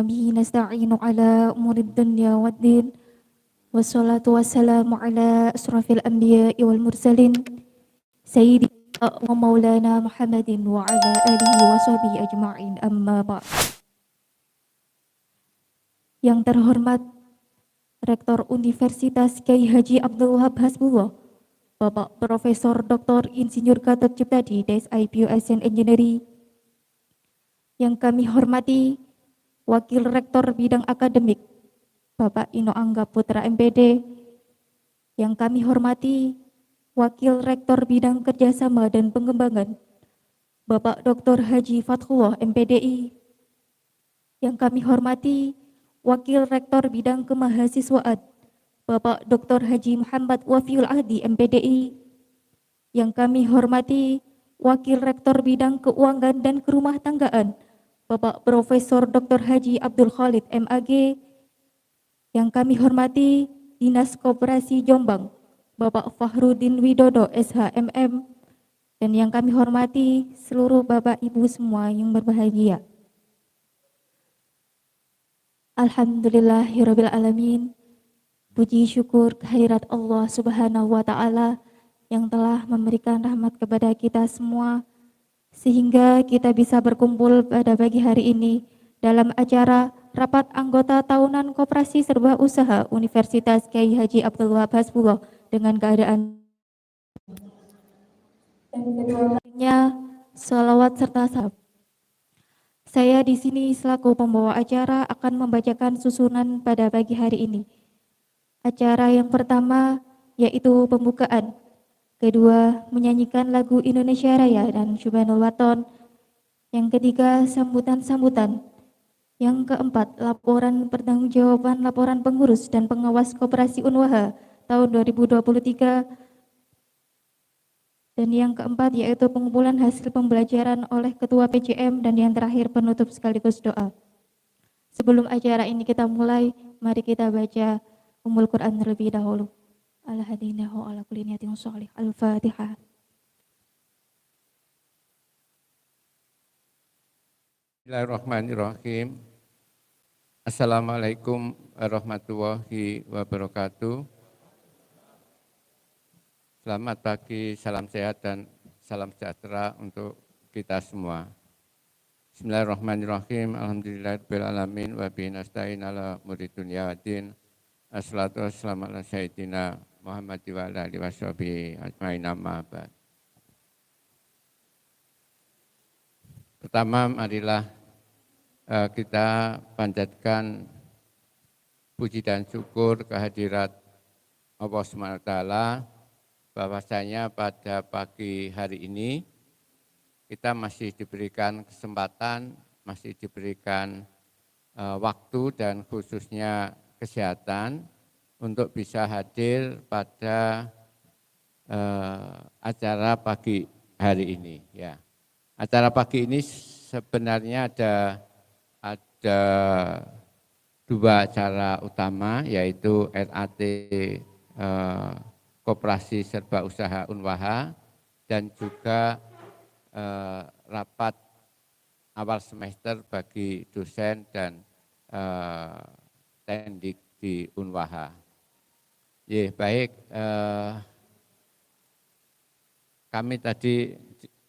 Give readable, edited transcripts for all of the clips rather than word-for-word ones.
وبه نستعين على أمور الدنيا والدين والصلاة والسلام على أشرف الأنبياء والمرسلين سيدنا ومولانا محمد وعلى آله وصحبه أجمعين أما بعد. Yang terhormat Rektor Universitas Kyai Haji Abdul Wahab Hasbullah, Bapak Profesor Dr. Insinyur Gatot Ciptadi, DSIPUS Engineering. Yang kami hormati Wakil Rektor Bidang Akademik, Bapak Ino Angga Putra MPD. Yang kami hormati Wakil Rektor Bidang Kerjasama dan Pengembangan, Bapak Dr. Haji Fathullah MPDI. Yang kami hormati Wakil Rektor Bidang Kemahasiswaan, Bapak Dr. Haji Muhammad Wafiul Ahdi MPDI. Yang kami hormati Wakil Rektor Bidang Keuangan dan Kerumah Tanggaan, Bapak Profesor Dr. Haji Abdul Khalid MAG. Yang kami hormati Dinas Koperasi Jombang, Bapak Fahrudin Widodo SHMM. Dan yang kami hormati seluruh Bapak Ibu semua yang berbahagia. Alhamdulillahirabbil alamin. Puji syukur kehadirat Allah Subhanahu wa taala yang telah memberikan rahmat kepada kita semua sehingga kita bisa berkumpul pada pagi hari ini dalam acara rapat anggota tahunan Koperasi Serba Usaha Universitas Kyai Haji Abdul Wahab Hasbullah dengan keadaan dan salawat serta salam. Saya di sini selaku pembawa acara akan membacakan susunan pada pagi hari ini. Acara yang pertama yaitu pembukaan, kedua menyanyikan lagu Indonesia Raya dan Subhanul Waton, yang ketiga sambutan-sambutan, yang keempat laporan pertanggungjawaban laporan pengurus dan pengawas Koperasi Unwaha tahun 2023, dan yang keempat yaitu pengumpulan hasil pembelajaran oleh Ketua PJM, dan yang terakhir penutup sekaligus doa. Sebelum acara ini kita mulai, mari kita baca Ummul Quran terlebih dahulu. Al-hadinahu ala kulli niyatin sholih. Al-Fatihah. Bismillahirrahmanirrahim. Assalamualaikum warahmatullahi wabarakatuh. Selamat pagi, salam sehat dan salam sejahtera untuk kita semua. Bismillahirrahmanirrahim. Alhamdulillahirabbil alamin wa bihi nasta'in ala umuri dunya waddin. Assalatu wassalamu ala sayyidina Muhammad wa ala alihi washabihi ajmain amma ba'd. Pertama, marilah kita panjatkan puji dan syukur kehadirat Allah SWT bahwasanya pada pagi hari ini kita masih diberikan kesempatan, masih diberikan waktu dan khususnya kesehatan untuk bisa hadir pada acara pagi hari ini. Ya, acara pagi ini sebenarnya ada dua acara utama, yaitu RAT Koperasi Serba Usaha Unwaha dan juga rapat awal semester bagi dosen dan tendik di Unwaha. Ya, baik, kami tadi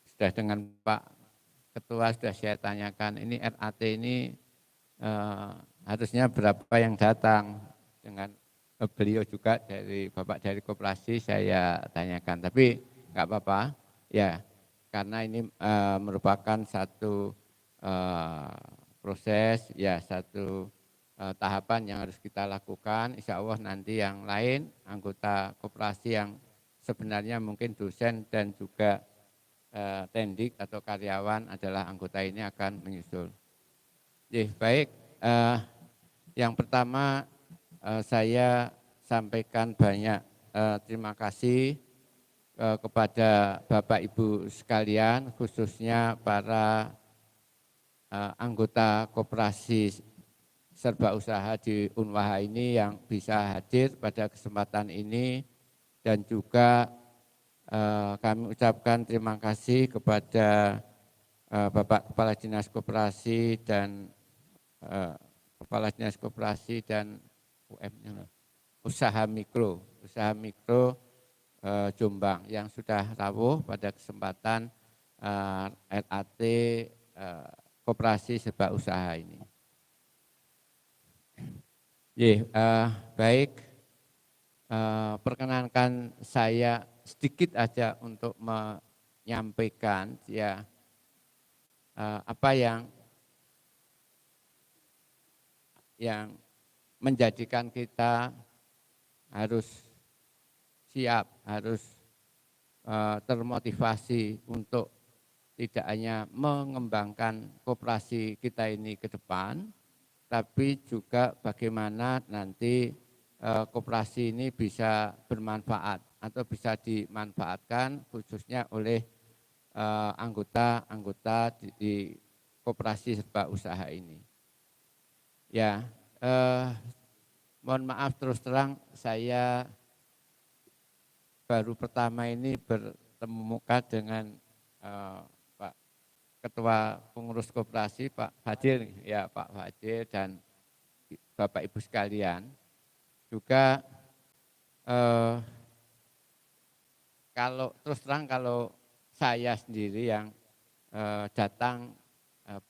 sudah dengan Pak Ketua sudah saya tanyakan, ini RAT ini harusnya berapa yang datang. Dengan beliau juga dari Bapak dari Koperasi saya tanyakan, tapi enggak apa-apa ya, karena ini merupakan satu proses ya, satu tahapan yang harus kita lakukan. Insya Allah nanti yang lain anggota Koperasi yang sebenarnya mungkin dosen dan juga tendik atau karyawan adalah anggota ini akan menyusul. Baik, yang pertama saya sampaikan banyak terima kasih kepada Bapak Ibu sekalian, khususnya para anggota Koperasi Serba Usaha di Unwaha ini yang bisa hadir pada kesempatan ini, dan juga kami ucapkan terima kasih kepada Bapak Kepala Dinas Koperasi dan Kepala Dinas Koperasi dan UM-nya, usaha mikro Jombang yang sudah rawuh pada kesempatan LAT Koperasi Serba Usaha ini. Baik, perkenankan saya sedikit aja untuk menyampaikan ya apa yang menjadikan kita harus siap, harus termotivasi untuk tidak hanya mengembangkan koperasi kita ini ke depan, tapi juga bagaimana nanti koperasi ini bisa bermanfaat atau bisa dimanfaatkan khususnya oleh anggota-anggota di koperasi serba usaha ini. Ya, mohon maaf terus terang saya baru pertama ini bertemu muka dengan Pak Ketua Pengurus Koperasi Pak Fadil, ya Pak Fadil dan Bapak Ibu sekalian. Juga kalau terus terang kalau saya sendiri yang datang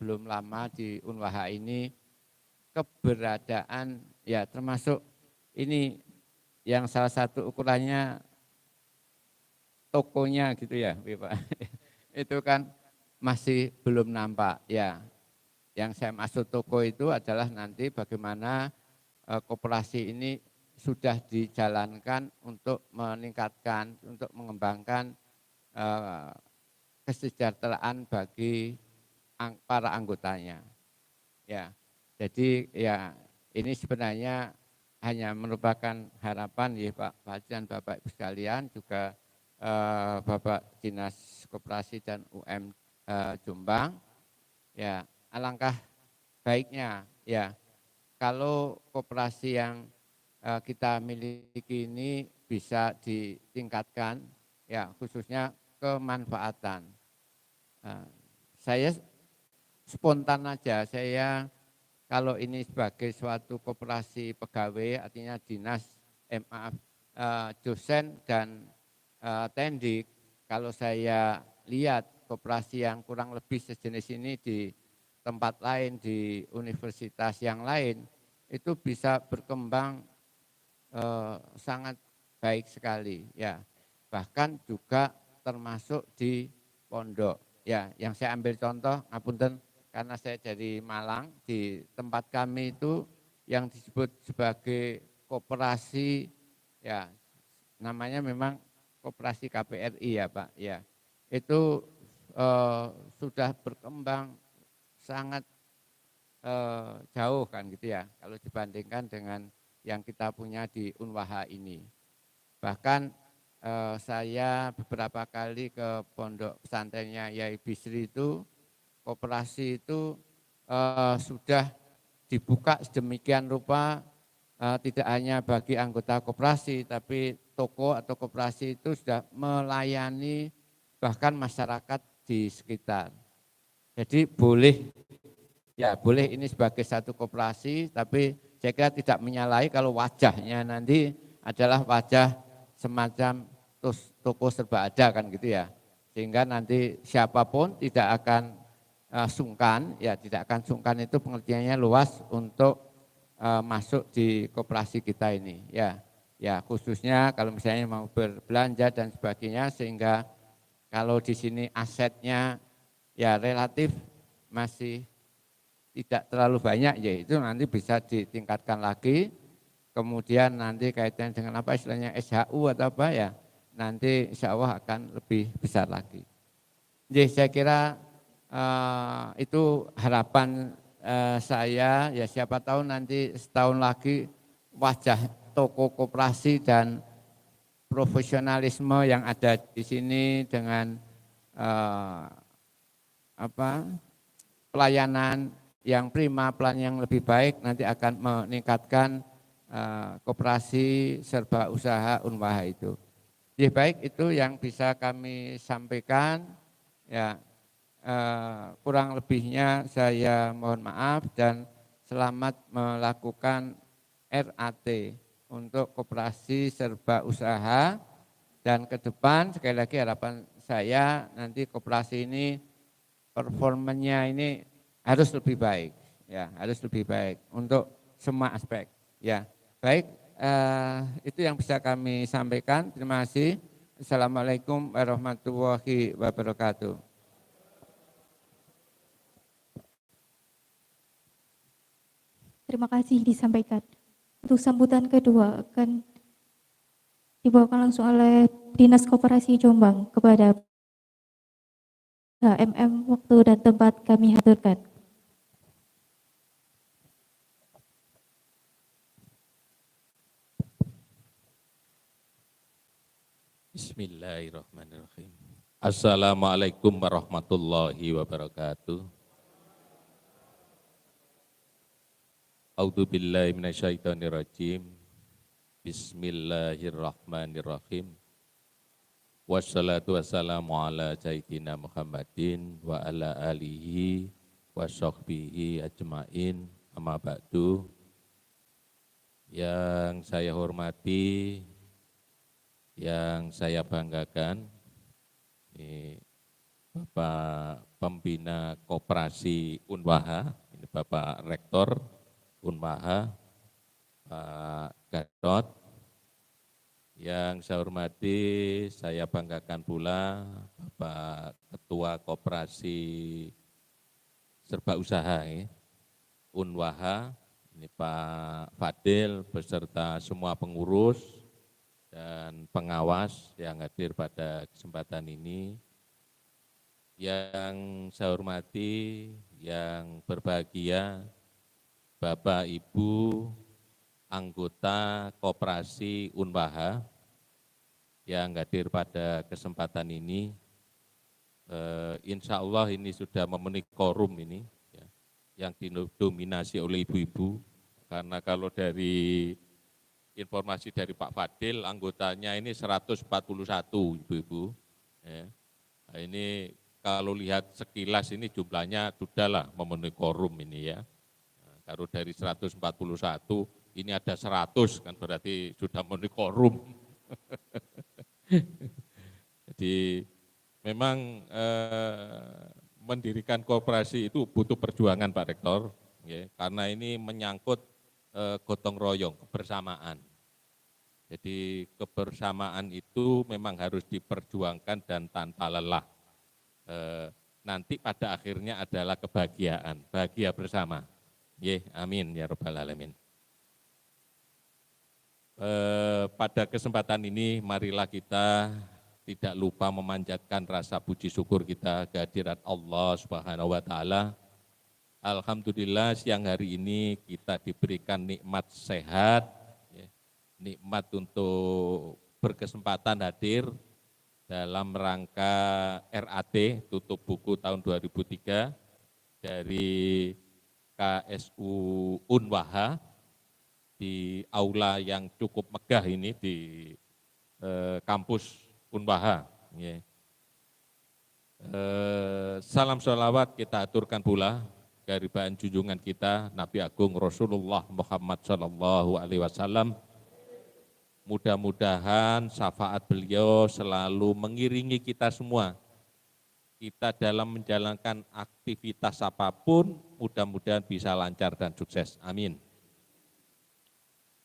belum lama di Unwaha ini, keberadaan ya termasuk ini yang salah satu ukurannya tokonya gitu ya Pak. Itu kan masih belum nampak ya. Yang saya maksud toko itu adalah nanti bagaimana koperasi ini sudah dijalankan untuk meningkatkan, untuk mengembangkan kesejahteraan bagi para anggotanya. Ya, jadi ya ini sebenarnya hanya merupakan harapan ya Pak Fadil dan Bapak Ibu sekalian, juga Bapak Dinas Koperasi dan UM Jombang. Ya, alangkah baiknya ya kalau koperasi yang kita miliki ini bisa ditingkatkan, ya khususnya kemanfaatan. Saya spontan aja, saya kalau ini sebagai suatu koperasi pegawai, artinya dinas, dosen dan tendik, kalau saya lihat koperasi yang kurang lebih sejenis ini di tempat lain, di universitas yang lain, itu bisa berkembang sangat baik sekali ya, bahkan juga termasuk di pondok ya. Yang saya ambil contoh, ngapunten karena saya dari Malang, di tempat kami itu yang disebut sebagai koperasi ya, namanya memang koperasi KPRI ya Pak ya, itu sudah berkembang sangat jauh kan gitu ya kalau dibandingkan dengan yang kita punya di Unwaha ini. Bahkan saya beberapa kali ke pondok pesantrennya Yai Bisri itu, koperasi itu sudah dibuka sedemikian rupa, tidak hanya bagi anggota koperasi, tapi toko atau koperasi itu sudah melayani bahkan masyarakat di sekitar. Jadi boleh ini sebagai satu koperasi, tapi saya kira tidak menyalahi kalau wajahnya nanti adalah wajah semacam toko serba ada kan gitu ya. Sehingga nanti siapapun tidak akan sungkan, ya tidak akan sungkan itu pengertiannya luas untuk masuk di koperasi kita ini. Ya khususnya kalau misalnya mau berbelanja dan sebagainya, sehingga kalau di sini asetnya ya relatif masih tidak terlalu banyak, ya itu nanti bisa ditingkatkan lagi. Kemudian nanti kaitan dengan apa istilahnya SHU atau apa ya, nanti insya Allah akan lebih besar lagi. Jadi saya kira itu harapan saya, ya siapa tahu nanti setahun lagi wajah toko koperasi dan profesionalisme yang ada di sini dengan pelayanan yang prima, pelayanan yang lebih baik nanti akan meningkatkan koperasi serba usaha Unwaha itu. Jadi baik, itu yang bisa kami sampaikan. Ya, kurang lebihnya saya mohon maaf, dan selamat melakukan RAT untuk koperasi serba usaha, dan ke depan sekali lagi harapan saya nanti koperasi ini performanya ini harus lebih baik, ya harus lebih baik untuk semua aspek. Ya baik, itu yang bisa kami sampaikan. Terima kasih. Assalamualaikum warahmatullahi wabarakatuh. Terima kasih disampaikan. Untuk sambutan kedua akan dibawakan langsung oleh Dinas Koperasi Jombang kepada HMM. Waktu dan tempat kami haturkan. Bismillahirrahmanirrahim. Assalamualaikum warahmatullahi wabarakatuh. A'udzu billahi minasyaitonir rajim. Bismillahirrahmanirrahim. Wassalatu wassalamu ala sayyidina Muhammadin wa ala alihi wa sahbihi ajmain. Amma ba'du. Yang saya hormati, yang saya banggakan, ini Bapak Pembina Koperasi Unwaha, ini Bapak Rektor Unwaha, Pak Gatot. Yang saya hormati, saya banggakan pula Bapak Ketua Koperasi Serba Usaha Unwaha, ini Pak Fadil beserta semua pengurus dan pengawas yang hadir pada kesempatan ini. Yang saya hormati, yang berbahagia, Bapak Ibu anggota Koperasi Unwaha yang hadir pada kesempatan ini. Insya Allah ini sudah memenuhi quorum ini, ya, yang didominasi oleh ibu-ibu, karena kalau dari informasi dari Pak Fadil, anggotanya ini 141 ibu-ibu. Ya. Nah, ini kalau lihat sekilas ini jumlahnya sudahlah memenuhi quorum ini ya. Nah, kalau dari 141 ini ada 100 kan berarti sudah memenuhi quorum. Jadi memang mendirikan koperasi itu butuh perjuangan Pak Rektor, ya, karena ini menyangkut gotong royong, kebersamaan. Jadi kebersamaan itu memang harus diperjuangkan dan tanpa lelah. Nanti pada akhirnya adalah kebahagiaan, bahagia bersama. Amin ya rabbal alamin. Pada kesempatan ini marilah kita tidak lupa memanjatkan rasa puji syukur kita kehadirat Allah Subhanahu wa taala. Alhamdulillah siang hari ini kita diberikan nikmat sehat, nikmat untuk berkesempatan hadir dalam rangka RAT tutup buku tahun 2003 dari KSU Unwaha di aula yang cukup megah ini di kampus Unwaha. Salam sholawat kita aturkan pula garibaan junjungan kita Nabi Agung Rasulullah Muhammad Sallallahu Alaihi Wasallam. Mudah-mudahan syafaat beliau selalu mengiringi kita semua. Kita dalam menjalankan aktivitas apapun, mudah-mudahan bisa lancar dan sukses. Amin.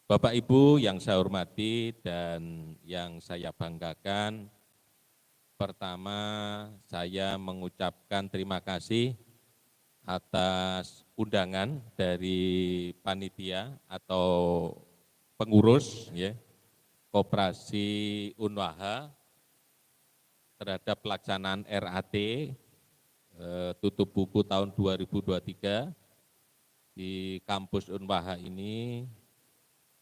Bapak Ibu yang saya hormati dan yang saya banggakan, pertama saya mengucapkan terima kasih atas undangan dari panitia atau pengurus ya, Koperasi Unwaha terhadap pelaksanaan RAT tutup buku tahun 2023 di kampus Unwaha ini,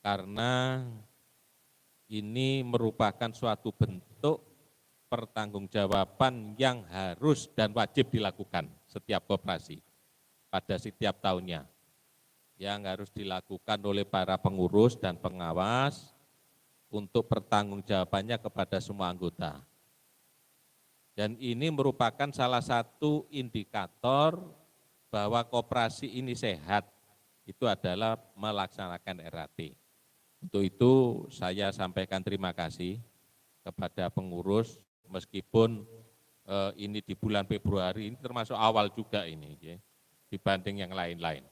karena ini merupakan suatu bentuk pertanggungjawaban yang harus dan wajib dilakukan setiap koperasi pada setiap tahunnya, yang harus dilakukan oleh para pengurus dan pengawas untuk pertanggungjawabannya kepada semua anggota. Dan ini merupakan salah satu indikator bahwa koperasi ini sehat, itu adalah melaksanakan RAT. Untuk itu saya sampaikan terima kasih kepada pengurus, meskipun ini di bulan Februari, ini termasuk awal juga ini, ya, dibanding yang lain-lain.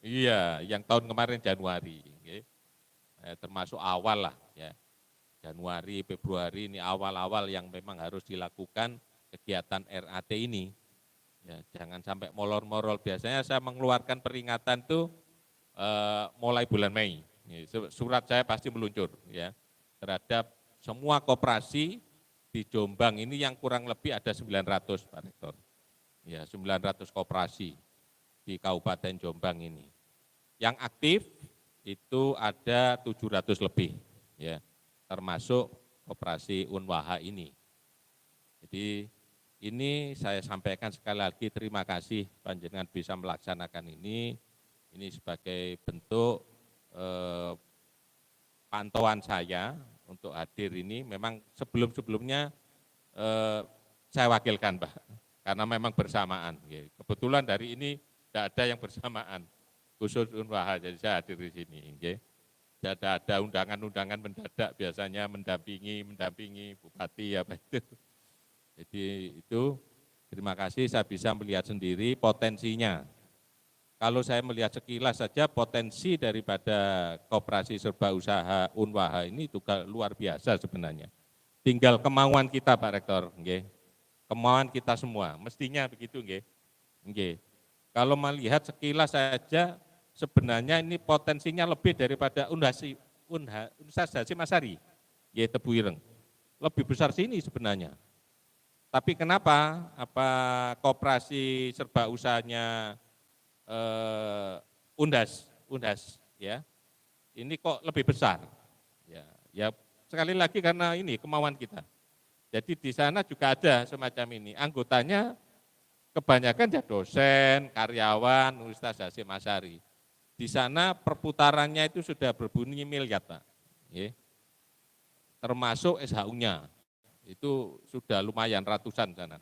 Iya, yang tahun kemarin Januari, ya, termasuk awal lah, ya. Januari, Februari ini awal-awal yang memang harus dilakukan kegiatan RAT ini. Ya, jangan sampai molor-molor. Biasanya saya mengeluarkan peringatan tuh mulai bulan Mei. Surat saya pasti meluncur ya terhadap semua koperasi di Jombang ini yang kurang lebih ada 900 Pak Rektor. Ya, 900 koperasi di Kabupaten Jombang ini. Yang aktif itu ada 700 lebih ya, termasuk koperasi Unwaha ini. Jadi ini saya sampaikan sekali lagi terima kasih panjenengan bisa melaksanakan ini sebagai bentuk pantauan saya untuk hadir ini. Memang sebelum-sebelumnya saya wakilkan Pak, karena memang bersamaan. Kebetulan dari ini tidak ada yang bersamaan, khusus Unwaha, jadi saya hadir di sini. Tidak ada undangan-undangan mendadak, biasanya mendampingi bupati apa itu. Jadi itu terima kasih, saya bisa melihat sendiri potensinya. Kalau saya melihat sekilas saja potensi daripada koperasi serba usaha Unwaha ini juga luar biasa sebenarnya. Tinggal kemauan kita Pak Rektor, kemauan kita semua, mestinya begitu. Kalau melihat sekilas saja sebenarnya ini potensinya lebih daripada Universitas Hasyim Asyari, Tebu Ireng. Lebih besar sini sebenarnya. Tapi kenapa koperasi serba usahanya Undas ya, ini kok lebih besar? Ya sekali lagi karena ini kemauan kita. Jadi di sana juga ada semacam ini, anggotanya kebanyakan ya dosen, karyawan Universitas Hasyim Asyari. Di sana perputarannya itu sudah berbunyi miliar Pak, termasuk SHU-nya. Itu sudah lumayan ratusan sana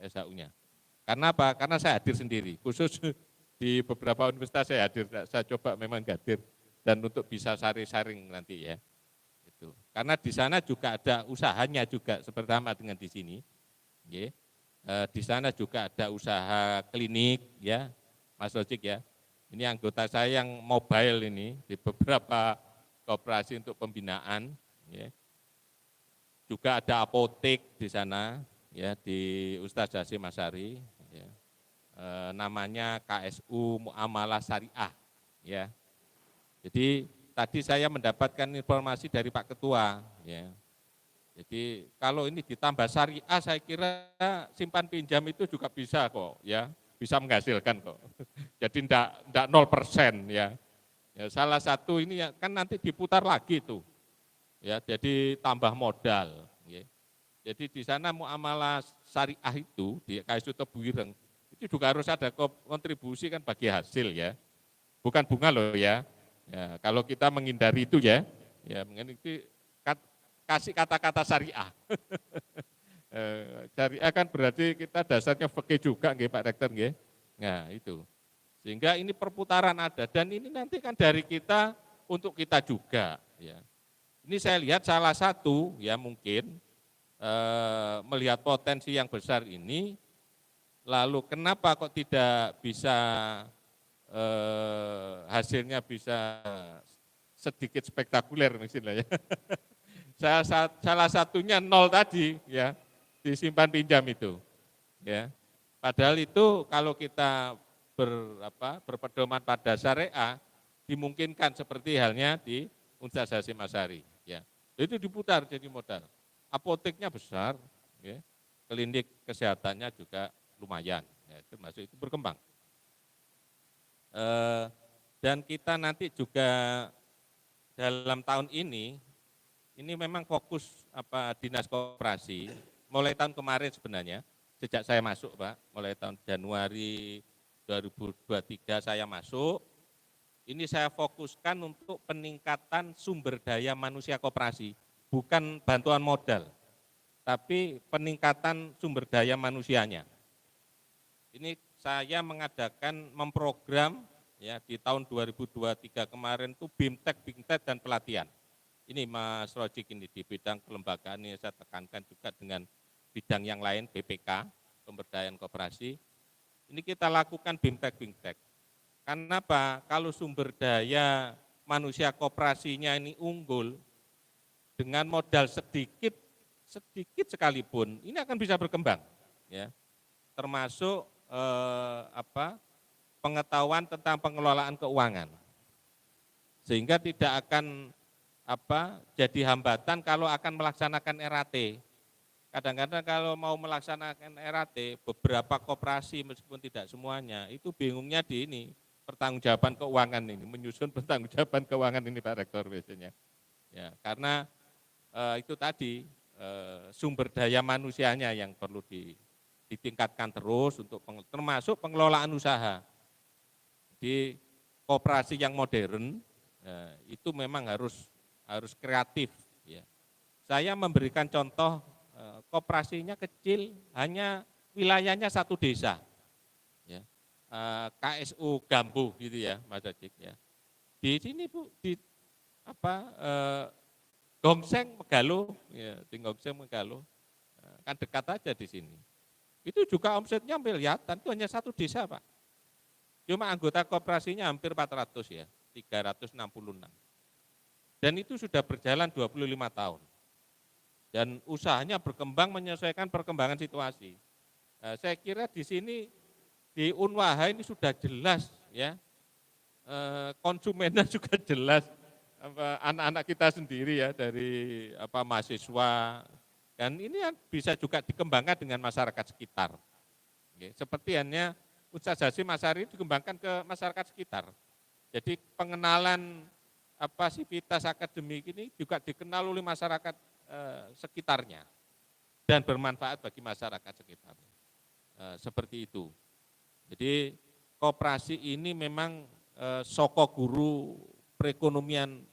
SHU-nya. Karena apa? Karena saya hadir sendiri, khusus di beberapa universitas saya hadir, saya coba memang hadir dan untuk bisa sharing nanti ya. Itu. Karena di sana juga ada usahanya juga bersama dengan di sini. Di sana juga ada usaha klinik ya, Mas Rojik ya. Ini anggota saya yang mobile ini di beberapa koperasi untuk pembinaan. Juga ada apotek di sana. Ya, di Universitas Hasyim Asyari, ya. Namanya KSU Muamalah Syariah, ya. Jadi tadi saya mendapatkan informasi dari Pak Ketua, ya. Jadi kalau ini ditambah syariah, saya kira simpan pinjam itu juga bisa kok, ya, bisa menghasilkan kok. Jadi enggak 0% ya. Ya. Salah satu ini kan nanti diputar lagi tuh, ya. Jadi tambah modal. Ya. Jadi di sana muamalah syariah itu di KSU Tebu Ireng itu juga harus ada kontribusi kan bagi hasil ya, bukan bunga loh ya. Ya kalau kita menghindari itu ya menghindari kasih kata-kata syariah. Syariah kan berarti kita dasarnya fikih juga nggih Pak Rektor nggih. Nah itu sehingga ini perputaran ada dan ini nanti kan dari kita untuk kita juga ya. Ini saya lihat salah satu ya mungkin melihat potensi yang besar ini, lalu kenapa kok tidak bisa hasilnya bisa sedikit spektakuler misalnya ya. Salah satunya nol tadi ya, disimpan pinjam itu. Ya. Padahal itu kalau kita berpedoman pada syariah dimungkinkan seperti halnya di Universitas Hasyim Asyari. Ya. Itu diputar jadi modal. Apoteknya besar, ya. Klinik kesehatannya juga lumayan, ya, termasuk itu berkembang. Dan kita nanti juga dalam tahun ini memang fokus dinas koperasi, mulai tahun kemarin sebenarnya, sejak saya masuk Pak, mulai tahun Januari 2023 saya masuk, ini saya fokuskan untuk peningkatan sumber daya manusia koperasi. Bukan bantuan modal, tapi peningkatan sumber daya manusianya. Ini saya memprogram ya di tahun 2023 kemarin itu BIMTEK dan pelatihan. Ini Mas Rojik ini di bidang kelembagaan ini saya tekankan juga dengan bidang yang lain BPK, pemberdayaan koperasi. Ini kita lakukan BIMTEK. Karena apa? Kalau sumber daya manusia koperasinya ini unggul dengan modal sedikit sekalipun, ini akan bisa berkembang, ya. Termasuk pengetahuan tentang pengelolaan keuangan, sehingga tidak akan jadi hambatan kalau akan melaksanakan RAT. Kadang-kadang kalau mau melaksanakan RAT, beberapa koperasi meskipun tidak semuanya, itu bingungnya di ini, pertanggungjawaban keuangan ini, menyusun pertanggungjawaban keuangan ini Pak Rektor biasanya. Ya, karena itu tadi sumber daya manusianya yang perlu ditingkatkan terus untuk termasuk pengelolaan usaha. Di koperasi yang modern itu memang harus kreatif. Ya. Saya memberikan contoh koperasinya kecil, hanya wilayahnya satu desa, ya. KSU Gambu gitu ya, Mas Ajik ya. Di sini Bu, di Gongseng Megalo, ya, di Gongseng Megalo, kan dekat aja di sini. Itu juga omsetnya miliaran, itu hanya satu desa Pak. Cuma anggota koperasinya hampir 400 ya, 366. Dan itu sudah berjalan 25 tahun. Dan usahanya berkembang menyesuaikan perkembangan situasi. Saya kira di sini di Unwaha ini sudah jelas ya, konsumennya juga jelas, anak-anak kita sendiri ya dari mahasiswa, dan ini bisa juga dikembangkan dengan masyarakat sekitar. Seperti hanya Ustaz Hasyim Asy'ari dikembangkan ke masyarakat sekitar. Jadi pengenalan sivitas akademik ini juga dikenal oleh masyarakat sekitarnya dan bermanfaat bagi masyarakat sekitar. Seperti itu. Jadi koperasi ini memang soko guru perekonomian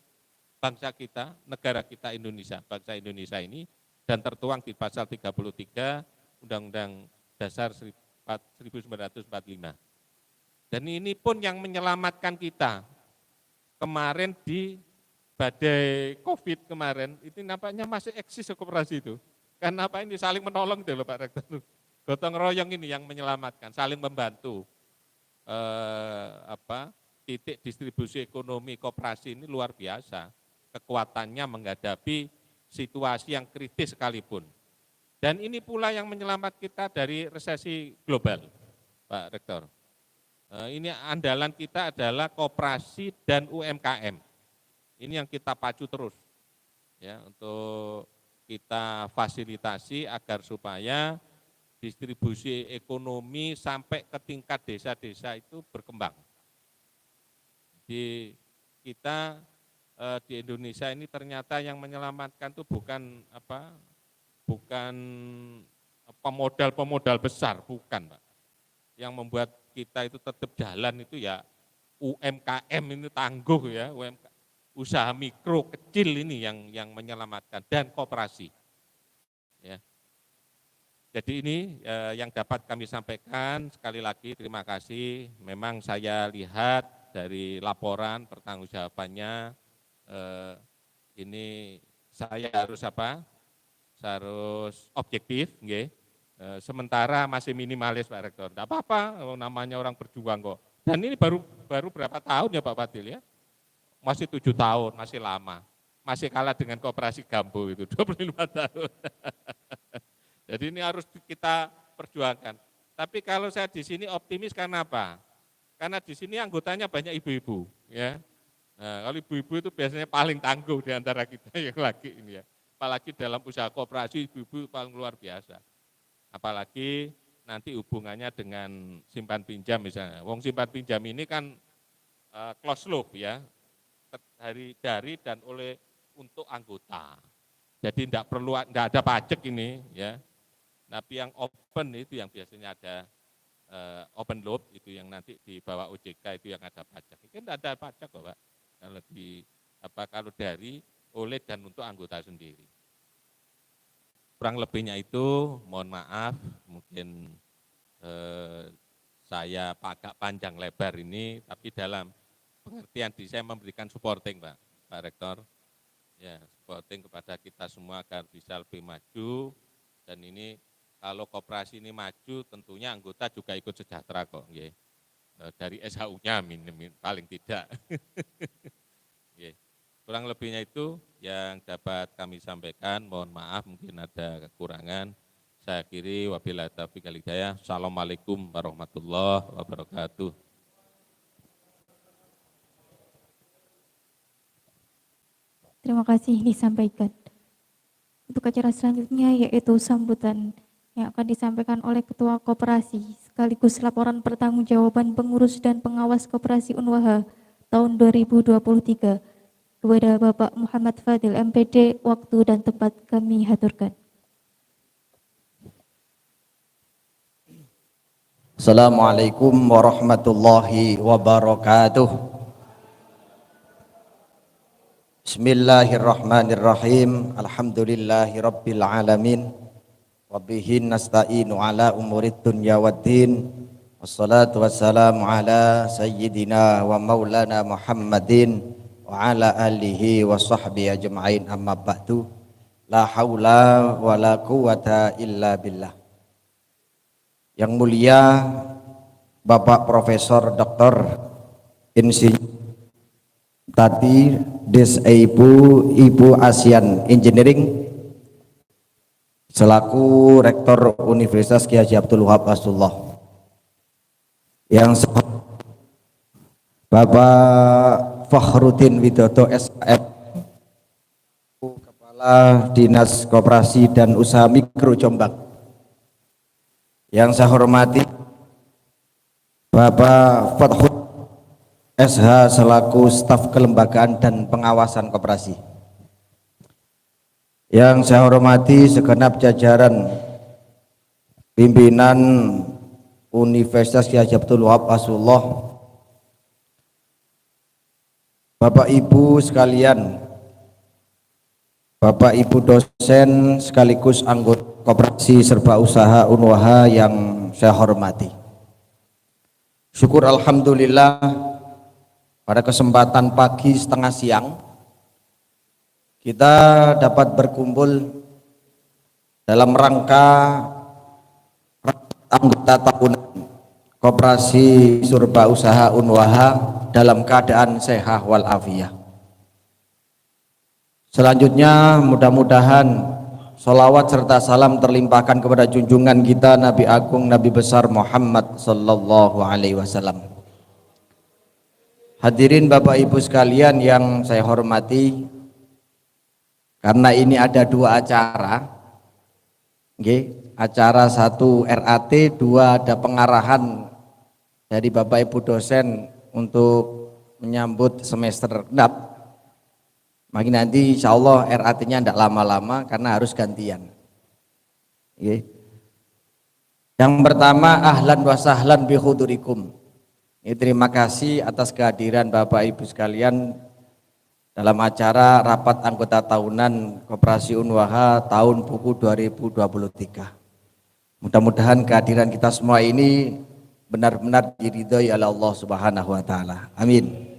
bangsa kita, negara kita Indonesia, bangsa Indonesia ini, dan tertuang di pasal 33 Undang-Undang Dasar 1945. Dan ini pun yang menyelamatkan kita. Kemarin di badai COVID kemarin, itu nampaknya masih eksis koperasi itu. Karena ini saling menolong itu loh Pak Rektor. Gotong royong ini yang menyelamatkan, saling membantu. Titik distribusi ekonomi koperasi ini luar biasa. Kekuatannya menghadapi situasi yang kritis sekalipun. Dan ini pula yang menyelamatkan kita dari resesi global, Pak Rektor. Ini andalan kita adalah koperasi dan UMKM. Ini yang kita pacu terus, ya, untuk kita fasilitasi agar supaya distribusi ekonomi sampai ke tingkat desa-desa itu berkembang. Di kita di Indonesia ini ternyata yang menyelamatkan itu bukan pemodal besar, bukan Pak. Yang membuat kita itu tetap jalan itu ya UMKM ini tangguh ya, usaha mikro kecil ini yang menyelamatkan, dan koperasi. Ya. Jadi ini yang dapat kami sampaikan. Sekali lagi terima kasih. Memang saya lihat dari laporan pertanggungjawabannya ini saya harus harus objektif, nggih. Sementara masih minimalis Pak Rektor. Tidak apa-apa, namanya orang berjuang kok. Dan ini baru berapa tahun ya Pak Fadil ya? Masih 7 tahun, masih lama. Masih kalah dengan koperasi Gambo itu, 25 tahun. Jadi ini harus kita perjuangkan. Tapi kalau saya di sini optimis karena apa? Karena di sini anggotanya banyak ibu-ibu. Ya. Nah, kalau ibu-ibu itu biasanya paling tangguh di antara kita yang lagi ini ya. Apalagi dalam usaha koperasi, ibu-ibu paling luar biasa. Apalagi nanti hubungannya dengan simpan pinjam misalnya. Wong simpan pinjam ini kan close loop ya, dari dan oleh untuk anggota. Jadi tidak ada pajak ini ya. Tapi yang open itu yang biasanya ada open loop itu yang nanti di bawah OJK itu yang ada pajak. Ini tidak ada pajak kok Pak. Kalau dari oleh dan untuk anggota sendiri. Kurang lebihnya itu, mohon maaf, mungkin saya agak panjang lebar ini, tapi dalam pengertian saya memberikan supporting Pak Rektor, ya supporting kepada kita semua agar bisa lebih maju, dan ini kalau koperasi ini maju tentunya anggota juga ikut sejahtera kok, nggih. Dari SHU-nya paling tidak. Nggih. Kurang lebihnya itu yang dapat kami sampaikan, mohon maaf mungkin ada kekurangan. Saya akhiri, wabillahi taufiq wal hidayah. Assalamualaikum warahmatullahi wabarakatuh. Terima kasih disampaikan. Untuk acara selanjutnya yaitu sambutan yang akan disampaikan oleh Ketua Koperasi sekaligus laporan pertanggungjawaban pengurus dan pengawas Koperasi Unwaha tahun 2023 kepada Bapak Muhammad Fadil MPD. Waktu dan tempat kami haturkan. Assalamualaikum warahmatullahi wabarakatuh. Bismillahirrahmanirrahim. Alhamdulillahi rabbil alamin. Wabihi nasta'inu ala umurid dunya waddin. Wassalatu wassalamu ala sayyidina wa maulana Muhammadin wa ala alihi wa sahbihi ajma'in, amma ba'du. La hawla wa la quwata illa billah. Yang mulia Bapak Profesor Dr. Insinyur tadi Ibu Asian Engineering selaku Rektor Universitas Kiai Haji Abdul Wahab Rasulullah, yang Bapak Fakhruddin Widodo SHM, Kepala Dinas Koperasi dan Usaha Mikro Jombang, yang saya hormati Bapak Fathud SH selaku staf kelembagaan dan pengawasan koperasi, yang saya hormati segenap jajaran pimpinan Universitas Kiai Haji Abdul Wahab Rasulullah, Bapak Ibu sekalian, Bapak Ibu dosen sekaligus anggota Koperasi serba usaha Unwaha yang saya hormati. Syukur alhamdulillah pada kesempatan pagi setengah siang kita dapat berkumpul dalam rangka anggota tahunan Koperasi serba usaha Unwaha dalam keadaan sehat walafiat. Selanjutnya mudah-mudahan sholawat serta salam terlimpahkan kepada junjungan kita Nabi Agung Nabi besar Muhammad sallallahu alaihi wasallam. Hadirin Bapak Ibu sekalian yang saya hormati, karena ini ada dua acara, acara satu RAT, dua ada pengarahan dari Bapak Ibu dosen untuk menyambut semester genap. Mungkin nanti insya Allah RAT-nya tidak lama-lama karena harus gantian. Yang pertama, ahlan wa sahlan bihudurikum. Terima kasih atas kehadiran Bapak Ibu sekalian dalam acara rapat anggota tahunan Koperasi Unwaha tahun buku 2023. Mudah-mudahan kehadiran kita semua ini benar-benar diridhoi oleh Allah Subhanahu wa taala. Amin.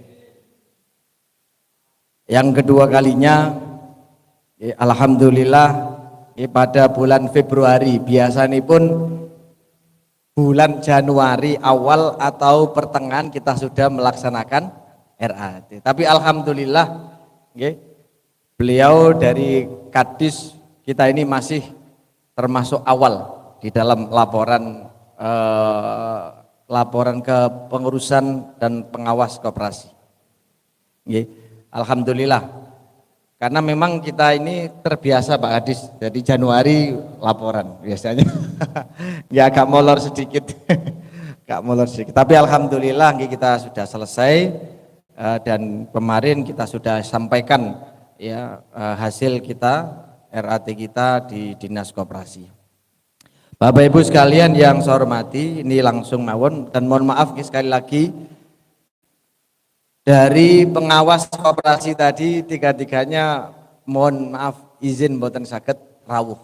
Yang kedua kalinya, alhamdulillah pada bulan Februari, biasanya pun bulan Januari awal atau pertengahan kita sudah melaksanakan RAT. Tapi alhamdulillah beliau dari Kadis kita ini masih termasuk awal di dalam laporan kepengurusan dan pengawas koperasi. Alhamdulillah, karena memang kita ini terbiasa Pak Hadis, jadi Januari laporan biasanya ya agak molor sedikit tapi alhamdulillah kita sudah selesai dan kemarin kita sudah sampaikan ya hasil kita RAT kita di Dinas Koperasi. Bapak Ibu sekalian yang saya hormati, ini langsung mawon dan mohon maaf sekali lagi dari pengawas koperasi tadi tiga-tiganya mohon maaf izin mboten saged rawuh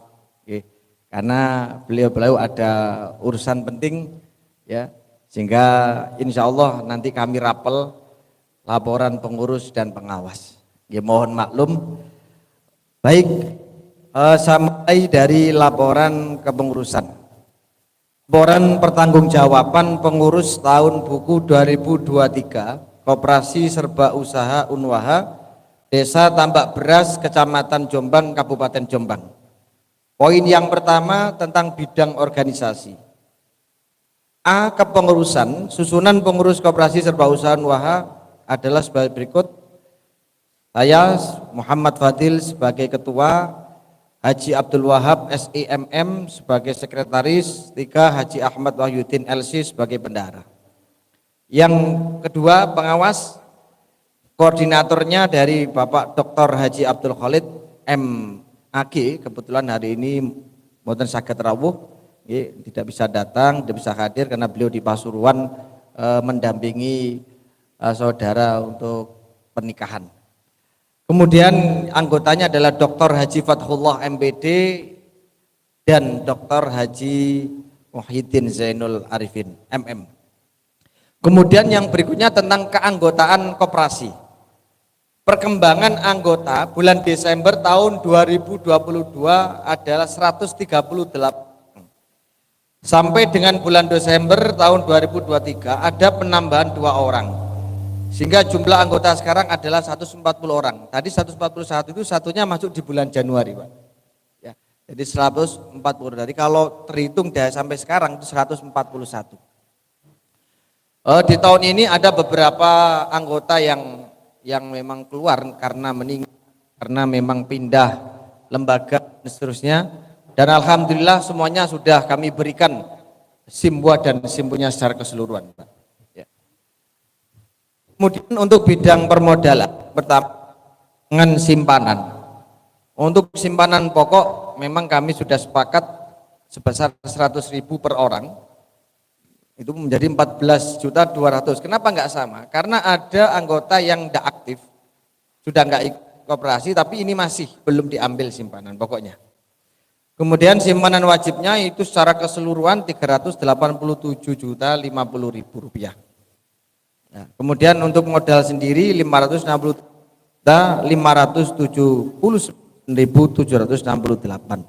karena beliau ada urusan penting ya, Sehingga insya Allah nanti kami rapel laporan pengurus dan pengawas. Ya, mohon maklum. Baik, saya mulai dari laporan kepengurusan. Laporan pertanggungjawaban pengurus tahun buku 2023 Koperasi Serba Usaha Unwaha Desa Tambak Beras Kecamatan Jombang Kabupaten Jombang. Poin yang pertama tentang bidang organisasi. A. Kepengurusan. Susunan pengurus Koperasi Serba Usaha Unwaha adalah sebagai berikut. Saya Muhammad Fadil sebagai ketua, Haji Abdul Wahab SIMM sebagai sekretaris, 3 Haji Ahmad Wahyudin LC sebagai bendahara. Yang kedua pengawas, koordinatornya dari Bapak Dr. Haji Abdul Khalid MAG, kebetulan hari ini mboten saged rawuh, tidak bisa datang, tidak bisa hadir karena beliau di Pasuruan mendampingi saudara untuk pernikahan. Kemudian anggotanya adalah Dr. Haji Fathullah MPD dan Dr. Haji Muhyiddin Zainul Arifin MM. Kemudian yang berikutnya tentang keanggotaan koperasi. Perkembangan anggota bulan Desember tahun 2022 adalah 138. Sampai dengan bulan Desember tahun 2023 ada penambahan 2 orang. Sehingga jumlah anggota sekarang adalah 140 orang. Tadi 141 itu satunya masuk di bulan Januari, Pak. Ya, jadi 140. Jadi kalau terhitung dari sampai sekarang itu 141. Di tahun ini ada beberapa anggota yang memang keluar karena meninggal, karena memang pindah lembaga dan seterusnya. Dan alhamdulillah semuanya sudah kami berikan SIM-BUA dan SIM-punya secara keseluruhan, Pak. Kemudian untuk bidang permodalan, pertama dengan simpanan. Untuk simpanan pokok memang kami sudah sepakat sebesar 100.000 per orang. Itu menjadi 14.200.000. Kenapa enggak sama? Karena ada anggota yang tidak aktif, sudah enggak ikut koperasi, tapi ini masih belum diambil simpanan pokoknya. Kemudian simpanan wajibnya itu secara keseluruhan 387.050.000 rupiah. Nah, kemudian untuk modal sendiri 560.579.768.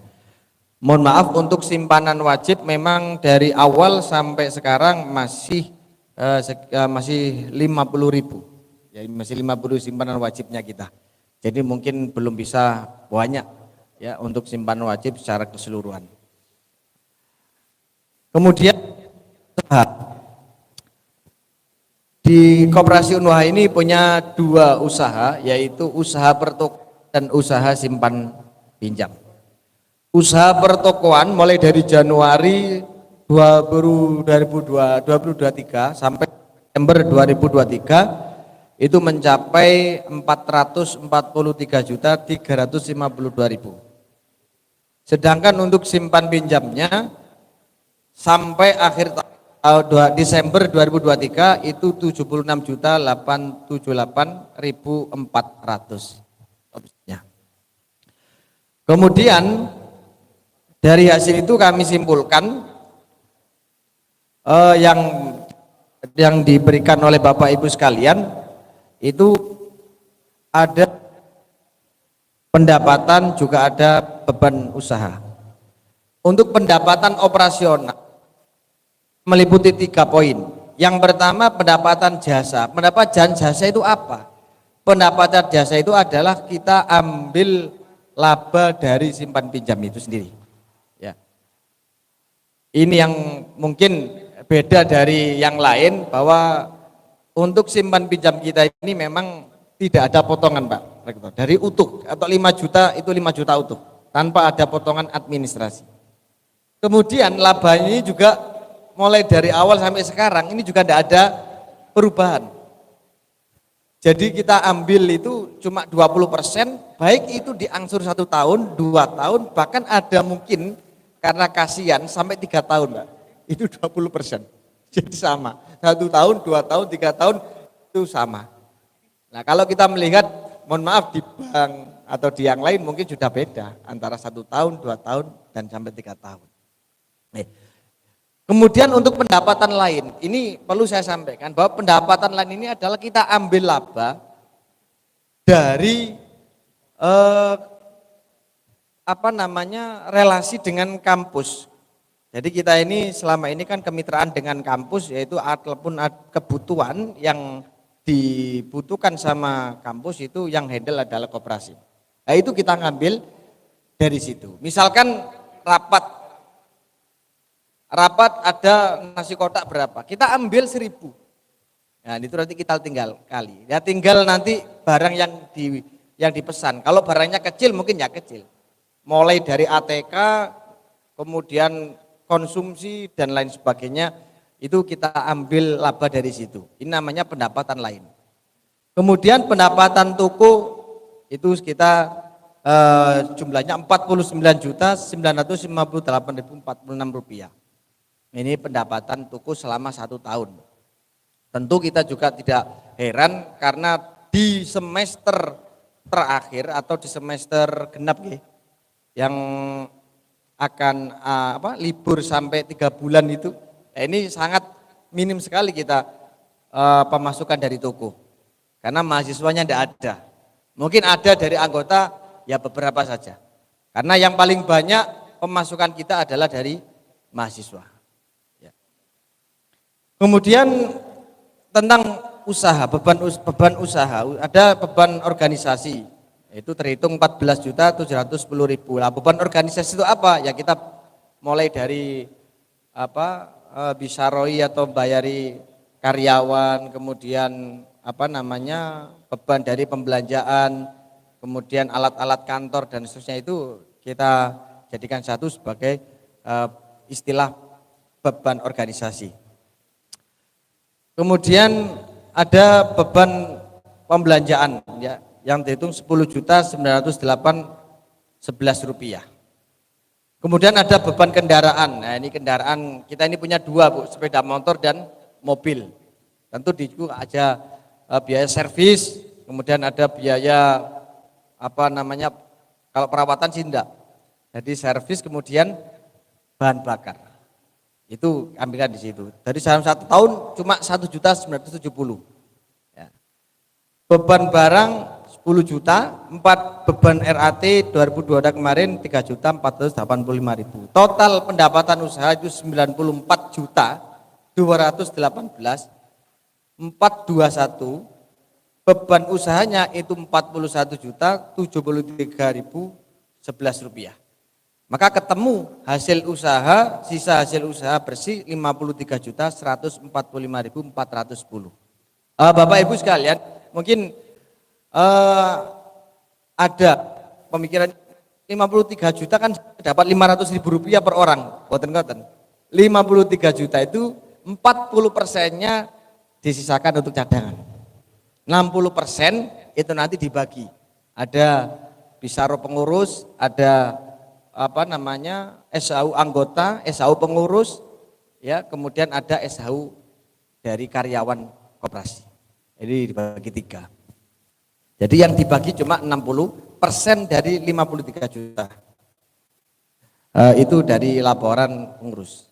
Mohon maaf untuk simpanan wajib memang dari awal sampai sekarang masih 50.000. Ya, masih 50 simpanan wajibnya kita. Jadi mungkin belum bisa banyak ya untuk simpanan wajib secara keseluruhan. Kemudian di Koperasi Unwaha ini punya 2 usaha, yaitu usaha pertokoan dan usaha simpan pinjam. Usaha pertokoan mulai dari Januari 2023 sampai Desember 2023 itu mencapai 443.352.000. Sedangkan untuk simpan pinjamnya sampai akhir Desember 2023 itu 76.878.400. Kemudian dari hasil itu kami simpulkan yang diberikan oleh Bapak Ibu sekalian itu ada pendapatan juga ada beban usaha. Untuk pendapatan operasional meliputi 3 poin. Yang pertama pendapatan jasa. Pendapatan jasa itu apa? Pendapatan jasa itu adalah kita ambil laba dari simpan pinjam itu sendiri. Ya. Ini yang mungkin beda dari yang lain bahwa untuk simpan pinjam kita ini memang tidak ada potongan, Pak Rektor. Dari utuh atau 5 juta itu 5 juta utuh tanpa ada potongan administrasi. Kemudian laba ini juga mulai dari awal sampai sekarang ini juga tidak ada perubahan. Jadi kita ambil itu cuma 20%, baik itu diangsur 1 tahun, 2 tahun, bahkan ada mungkin karena kasihan sampai 3 tahun, Mbak. Itu 20%. Jadi sama. 1 tahun, 2 tahun, 3 tahun itu sama. Nah, kalau kita melihat, mohon maaf di bank atau di yang lain mungkin sudah beda antara 1 tahun, 2 tahun dan sampai 3 tahun. Kemudian untuk pendapatan lain, ini perlu saya sampaikan bahwa pendapatan lain ini adalah kita ambil laba dari relasi dengan kampus. Jadi kita ini selama ini kan kemitraan dengan kampus, yaitu ataupun kebutuhan yang dibutuhkan sama kampus itu yang handle adalah koperasi. Nah itu kita ngambil dari situ. Misalkan rapat ada nasi kotak berapa, kita ambil 1.000. Nah itu nanti kita tinggal kali. Ya tinggal nanti barang yang dipesan. Kalau barangnya kecil mungkin ya kecil. Mulai dari ATK, kemudian konsumsi dan lain sebagainya, itu kita ambil laba dari situ. Ini namanya pendapatan lain. Kemudian pendapatan toko itu kita jumlahnya Rp49.958.046. Ini pendapatan toko selama 1 tahun. Tentu kita juga tidak heran karena di semester terakhir atau di semester genap yang akan libur sampai 3 bulan itu, ini sangat minim sekali kita pemasukan dari toko karena mahasiswanya tidak ada. Mungkin ada dari anggota ya beberapa saja, karena yang paling banyak pemasukan kita adalah dari mahasiswa. Ya. Kemudian tentang usaha, beban usaha, ada beban organisasi, itu terhitung 14.710.000. Nah, beban organisasi itu apa? Ya kita mulai dari bisaroi atau bayari karyawan, kemudian beban dari pembelanjaan, kemudian alat-alat kantor dan seterusnya, itu kita jadikan satu sebagai istilah beban organisasi. Kemudian ada beban pembelanjaan ya, yang dihitung Rp10.908.11. Kemudian ada beban kendaraan. Nah, ini kendaraan kita ini punya 2 Bu, sepeda motor dan mobil. Tentu di situ ada biaya servis, kemudian ada biaya kalau perawatan sih enggak. Jadi servis kemudian bahan bakar. Itu ambilkan di situ. Dari dalam 1 tahun cuma 1.970.000. Ya. Beban barang 10 juta, 4 beban RAT 2002 kemarin 3.485.000. Total pendapatan usaha itu 94.218.421. Beban usahanya itu 41.073.011 rupiah. Maka ketemu hasil usaha, sisa hasil usaha bersih 53.145.410. Bapak Ibu sekalian, mungkin ada pemikiran 53 juta kan dapat 500.000 rupiah per orang, boten-boten. 53 juta itu 40%-nya disisakan untuk cadangan. 60% itu nanti dibagi. Ada bisaro pengurus, ada SHU anggota, SHU pengurus, ya, kemudian ada SHU dari karyawan koperasi. Jadi dibagi 3. Jadi yang dibagi cuma 60% dari 53 juta. Itu dari laporan pengurus.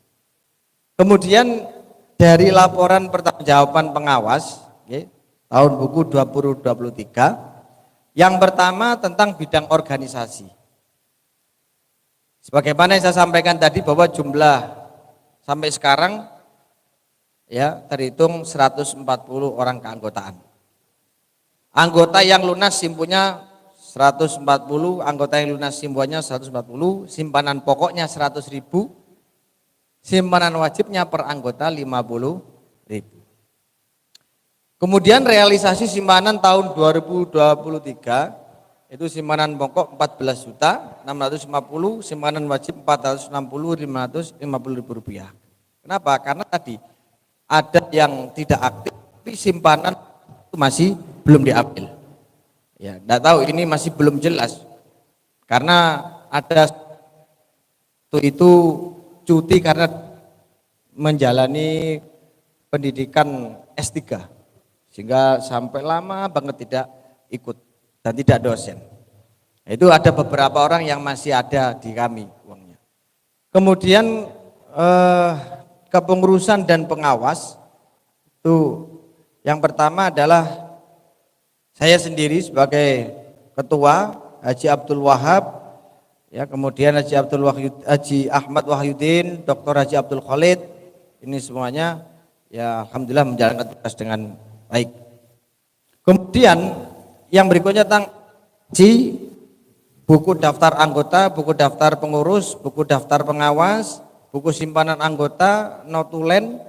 Kemudian dari laporan pertanggungjawaban pengawas, tahun buku 2023, yang pertama tentang bidang organisasi. Sebagaimana yang saya sampaikan tadi bahwa jumlah sampai sekarang ya terhitung 140 orang keanggotaan. Anggota yang lunas simpunya 140, anggota yang lunas simpuannya 140, simpanan pokoknya 100.000, simpanan wajibnya per anggota 50.000. Kemudian realisasi simpanan tahun 2023 itu simpanan pokok 14.650, simpanan wajib 460.550.000 rupiah. Kenapa? Karena tadi ada yang tidak aktif, tapi simpanan itu masih belum diambil. Ya, enggak tahu, ini masih belum jelas. Karena ada itu cuti karena menjalani pendidikan S3. Sehingga sampai lama banget tidak ikut dan tidak dosen. Itu ada beberapa orang yang masih ada di kami uangnya. Kemudian kepengurusan dan pengawas itu yang pertama adalah saya sendiri sebagai ketua Haji Abdul Wahab, ya, kemudian Haji Ahmad Wahyudin, Dr. Haji Abdul Khalid, ini semuanya ya alhamdulillah menjalankan tugas dengan baik. Kemudian yang berikutnya tentang buku daftar anggota, buku daftar pengurus, buku daftar pengawas, buku simpanan anggota, notulen,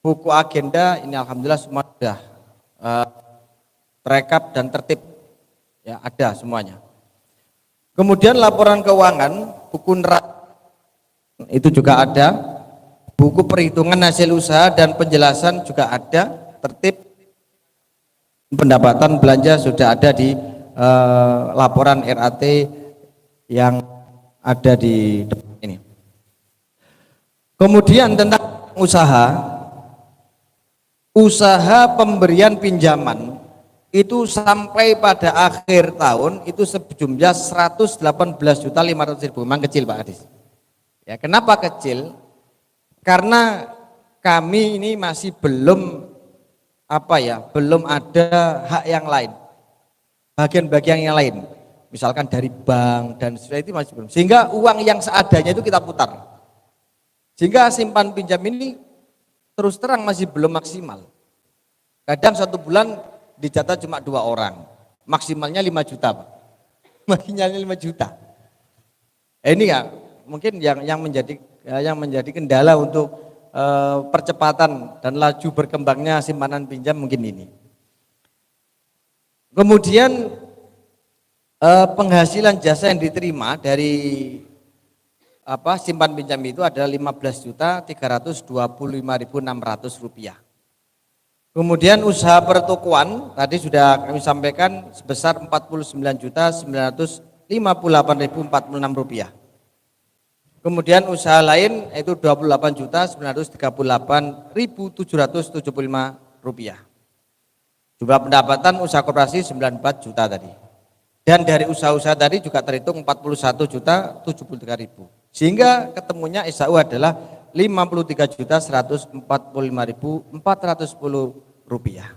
buku agenda, ini alhamdulillah semua sudah terekap dan tertib, ya ada semuanya. Kemudian laporan keuangan, buku neraca itu juga ada, buku perhitungan hasil usaha dan penjelasan juga ada, tertib. Pendapatan belanja sudah ada di laporan RAT yang ada di depan ini. Kemudian tentang usaha pemberian pinjaman itu sampai pada akhir tahun itu sejumlah 118.500.000, memang kecil Pak Adis. Ya, kenapa kecil? Karena kami ini masih belum belum ada hak yang lain, bagian-bagian yang lain, misalkan dari bank dan sebagainya itu masih belum. Sehingga uang yang seadanya itu kita putar. Sehingga simpan pinjam ini terus terang masih belum maksimal. Kadang satu bulan dijatah cuma 2 orang, maksimalnya 5 juta Pak. Maksimalnya 5 juta. Ini ya mungkin yang menjadi kendala untuk percepatan dan laju berkembangnya simpanan pinjam mungkin ini. Kemudian penghasilan jasa yang diterima dari simpan pinjam itu adalah 15.325.600 rupiah. Kemudian usaha pertokoan tadi sudah kami sampaikan sebesar 49.958.046 rupiah. Kemudian usaha lain itu 28.938.775 rupiah. Jumlah pendapatan usaha koperasi 94 juta tadi. Dan dari usaha-usaha tadi juga terhitung 41.073.000. Sehingga ketemunya SAU adalah 53.145.410 rupiah.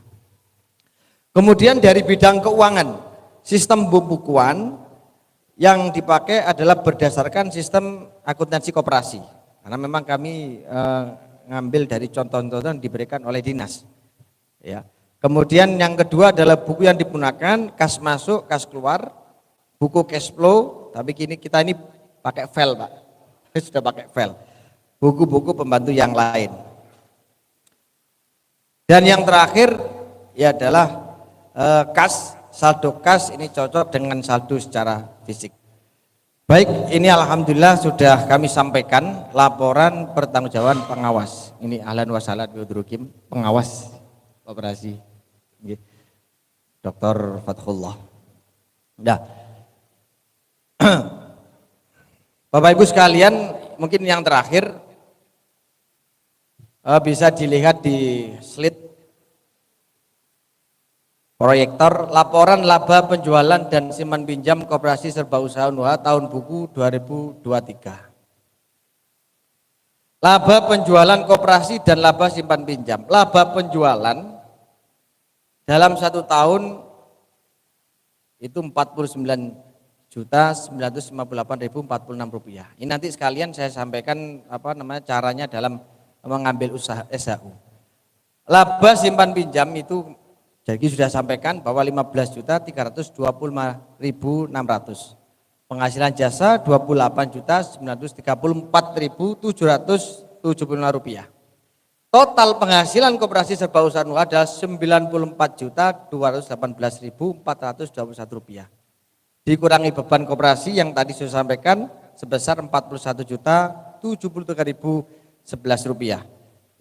Kemudian dari bidang keuangan, sistem pembukuan yang dipakai adalah berdasarkan sistem akuntansi koperasi. Karena memang kami ngambil dari contoh-contoh yang diberikan oleh dinas. Ya. Kemudian yang kedua adalah buku yang digunakan, kas masuk, kas keluar, buku cash flow, tapi kini kita ini pakai file Pak, sudah pakai file. Buku-buku pembantu yang lain. Dan yang terakhir ya adalah kas, saldo kas ini cocok dengan saldo secara fisik. Baik, ini alhamdulillah sudah kami sampaikan laporan pertanggungjawaban pengawas. Ini ahlan wa sahlan biudrukim, pengawas operasi. Dr. Fathullah. Nah, Bapak Ibu sekalian, mungkin yang terakhir bisa dilihat di slide proyektor laporan laba penjualan dan simpan pinjam Koperasi Serba Usaha Unuha tahun buku 2023. Laba penjualan koperasi dan laba simpan pinjam. Laba penjualan dalam 1 tahun itu 49.958.046 rupiah. Ini nanti sekalian saya sampaikan caranya dalam mengambil usaha SHU. Laba simpan pinjam itu jadi sudah sampaikan bahwa 15.325.600. Penghasilan jasa 28.934.775 rupiah. Total penghasilan Koperasi Serba Usaha Unuha adalah 94.218.421 rupiah. Dikurangi beban koperasi yang tadi sudah sampaikan sebesar 41.073.011 rupiah.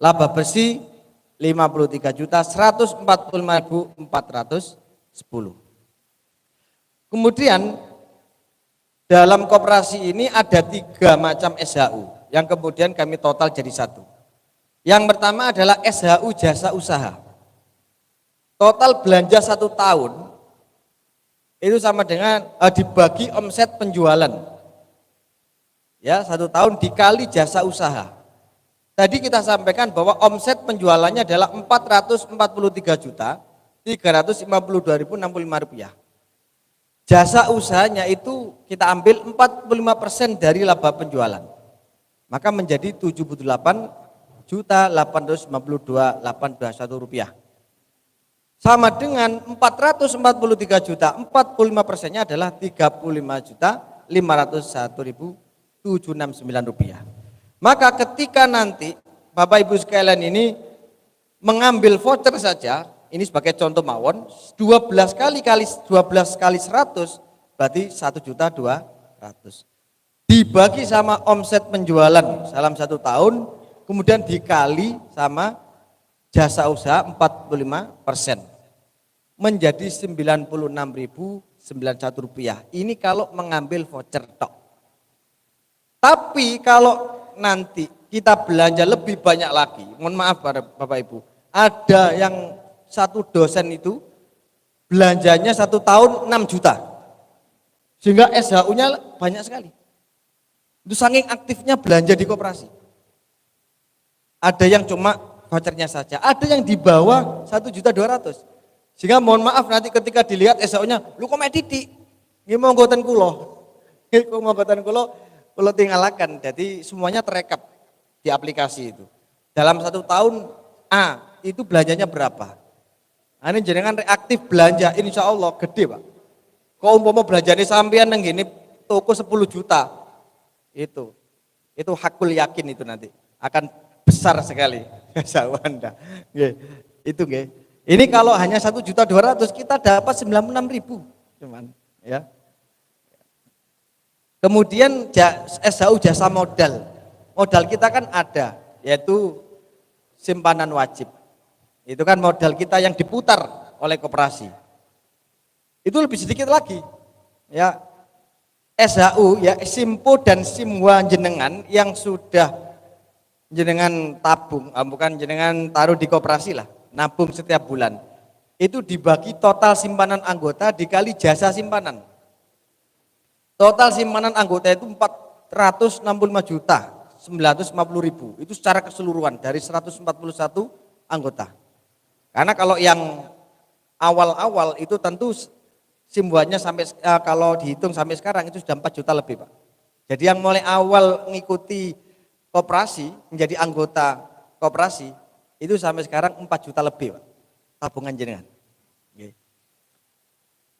Laba bersih 53.145.410. Kemudian dalam koperasi ini ada 3 macam SHU yang kemudian kami total jadi 1. Yang pertama adalah SHU jasa usaha. Total belanja 1 tahun itu sama dengan dibagi omset penjualan. Ya, 1 tahun dikali jasa usaha. Tadi kita sampaikan bahwa omset penjualannya adalah 443.352.065 rupiah. Jasa usahanya itu kita ambil 45% dari laba penjualan. Maka menjadi 78.852.821 rupiah. Sama dengan 443 juta, 45%-nya adalah 35.501.769 rupiah. Maka ketika nanti Bapak Ibu sekalian ini mengambil voucher saja, ini sebagai contoh mawon, 12 kali 100 berarti 1.200.000. Dibagi sama omset penjualan dalam 1 tahun, kemudian dikali sama jasa usaha 45%, menjadi 96.091 rupiah. Ini kalau mengambil voucher tok. Tapi kalau nanti kita belanja lebih banyak lagi, mohon maaf Bapak Ibu, ada yang satu dosen itu belanjanya 1 tahun 6 juta, sehingga SHU-nya banyak sekali. Itu saking aktifnya belanja di koperasi. Ada yang cuma vouchernya saja, ada yang di bawah 1.200.000. Sehingga mohon maaf nanti ketika dilihat SHU-nya, lu kok mek titik, nggih mau nggoten kula. Nggih mau nggoten kula tinggalaken. Jadi semuanya terekap di aplikasi itu. Dalam 1 tahun A itu belanjanya berapa? Ini jenengan reaktif belanja, insya Allah gede Pak. Kok umpama belanjanya sampean nang gini toko 10 juta, itu hakul yakin itu nanti akan besar sekali jasa Anda. Itu nggih. Ini kalau hanya 1.200.000 kita dapat 96.000 cuman ya. Kemudian SHU jasa modal. Modal kita kan ada, yaitu simpanan wajib. Itu kan modal kita yang diputar oleh koperasi. Itu lebih sedikit lagi. Ya. SHU ya Simpo dan Simwa jenengan yang sudah jenengan tabung, bukan jenengan taruh di koperasi lah, nabung setiap bulan. Itu dibagi total simpanan anggota dikali jasa simpanan. Total simpanan anggota itu 465.950.000. Itu secara keseluruhan dari 141 anggota. Karena kalau yang awal-awal itu tentu simbuannya sampai kalau dihitung sampai sekarang itu sudah 4 juta lebih Pak. Jadi yang mulai awal mengikuti koperasi menjadi anggota koperasi itu sampai sekarang 4 juta lebih Pak, tabungan jenengan.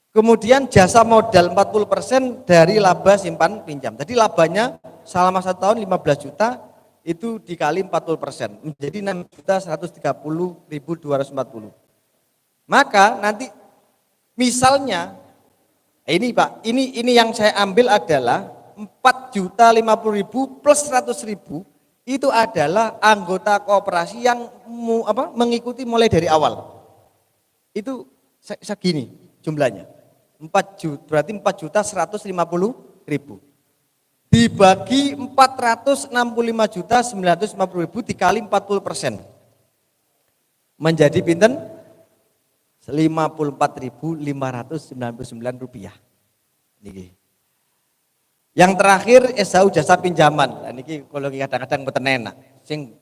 Kemudian jasa modal 40% dari laba simpan pinjam. Jadi labanya selama 1 tahun 15 juta itu dikali 40% menjadi 6.130.240. Maka nanti misalnya ini Pak, ini yang saya ambil adalah 4.050.000 plus 100.000 itu adalah anggota koperasi yang mengikuti mulai dari awal. Itu segini jumlahnya. 4 juta, berarti 4.150.000 dibagi 465.950.000 dikali 40% menjadi pinten 54.599 rupiah. Niki. Yang terakhir SHU jasa pinjaman. Lah niki kalau kadang-kadang mboten enak. Sing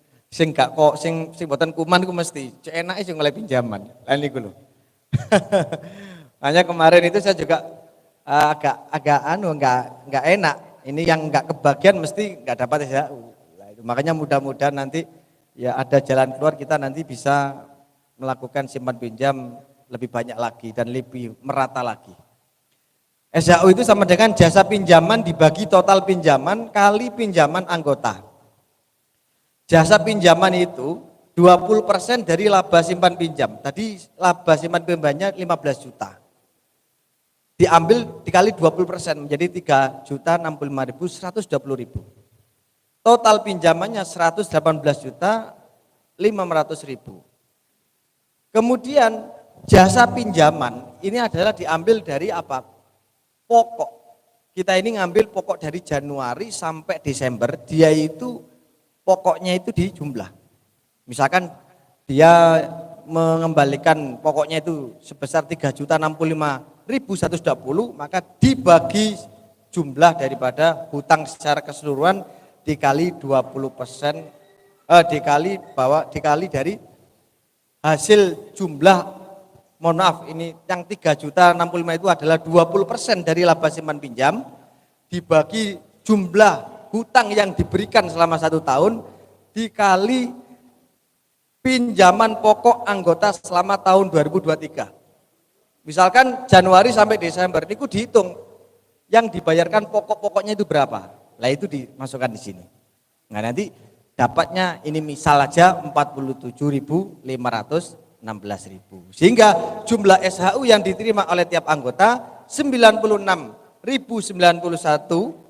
gak kok sing mboten kuman ku mesti enake sing oleh pinjaman. Lah niku lho. Hanya kemarin itu saya juga agak enggak enak. Ini yang enggak kebagian mesti enggak dapat SHU. Nah, itu makanya mudah-mudahan nanti ya ada jalan keluar, kita nanti bisa melakukan simpan pinjam lebih banyak lagi dan lebih merata lagi. SHU itu sama dengan jasa pinjaman dibagi total pinjaman kali pinjaman anggota. Jasa pinjaman itu 20% dari laba simpan pinjam. Tadi laba simpan pinjamnya 15 juta. Diambil dikali 20% menjadi 3.065.120.000. Total pinjamannya 118.500.000. Kemudian jasa pinjaman ini adalah diambil dari apa? Pokok. Kita ini ngambil pokok dari Januari sampai Desember, dia itu pokoknya itu dijumlah. Misalkan dia mengembalikan pokoknya itu sebesar 3.065.120, maka dibagi jumlah daripada hutang secara keseluruhan dikali 20% dikali dari hasil jumlah, mohon maaf, ini yang 3.065 itu adalah 20% dari laba simpan pinjam dibagi jumlah hutang yang diberikan selama 1 tahun dikali pinjaman pokok anggota selama tahun 2023. Misalkan Januari sampai Desember itu dihitung yang dibayarkan pokok-pokoknya itu berapa. Lah itu dimasukkan di sini. Nah nanti dapatnya ini misal aja 47.516.000. Sehingga jumlah SHU yang diterima oleh tiap anggota 96.091.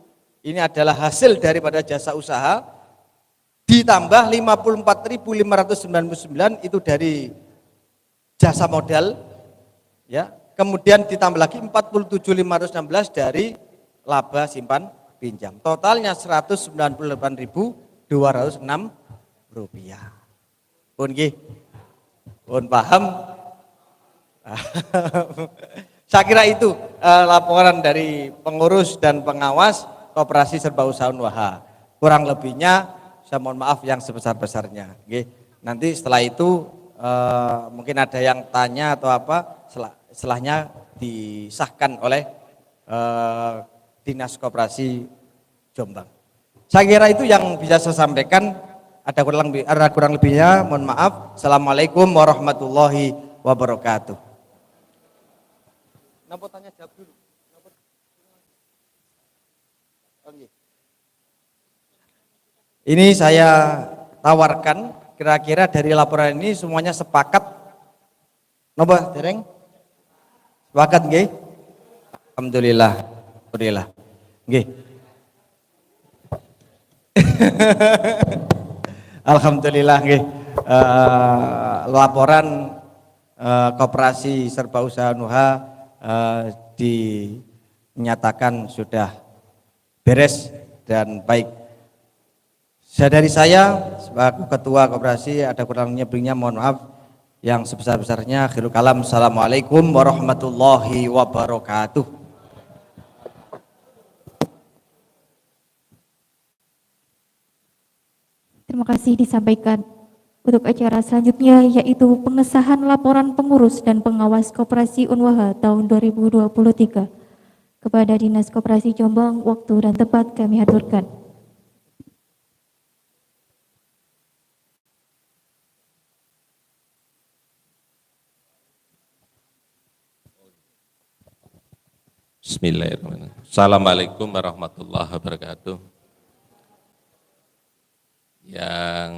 Ini adalah hasil daripada jasa usaha ditambah 54.599 itu dari jasa modal ya. Kemudian ditambah lagi 47.516 dari laba simpan pinjam. Totalnya 198.206 rupiah. Pun nggih. Pun paham? Saya kira itu laporan dari pengurus dan pengawas Koperasi Serba Usaha Unwaha. Kurang lebihnya saya mohon maaf yang sebesar-besarnya. Nggih. Nanti setelah itu mungkin ada yang tanya atau apa, setelahnya disahkan oleh Dinas Koperasi Jombang. Saya kira itu yang bisa saya sampaikan. Ada kurang lebihnya, mohon maaf. Assalamualaikum warahmatullahi wabarakatuh. Napa tanya jawab dulu. Ini saya tawarkan, kira-kira dari laporan ini semuanya sepakat. Napa dereng? Sepakat nggih? Alhamdulillah. Alhamdulillah. Nggih. Alhamdulillah nggih. Laporan Koperasi Serba Usaha Unwaha dinyatakan sudah beres dan baik. Dari saya sebagai ketua koperasi ada kurang lebihnya mohon maaf yang sebesar-besarnya. Akhirul kalam. Assalamualaikum warahmatullahi wabarakatuh. Terima kasih disampaikan. Untuk acara selanjutnya yaitu pengesahan laporan pengurus dan pengawas Koperasi Unwaha tahun 2023. Kepada Dinas Koperasi Jombang, waktu dan tempat kami aturkan. Bismillahirrahmanirrahim. Assalamualaikum warahmatullahi wabarakatuh. Yang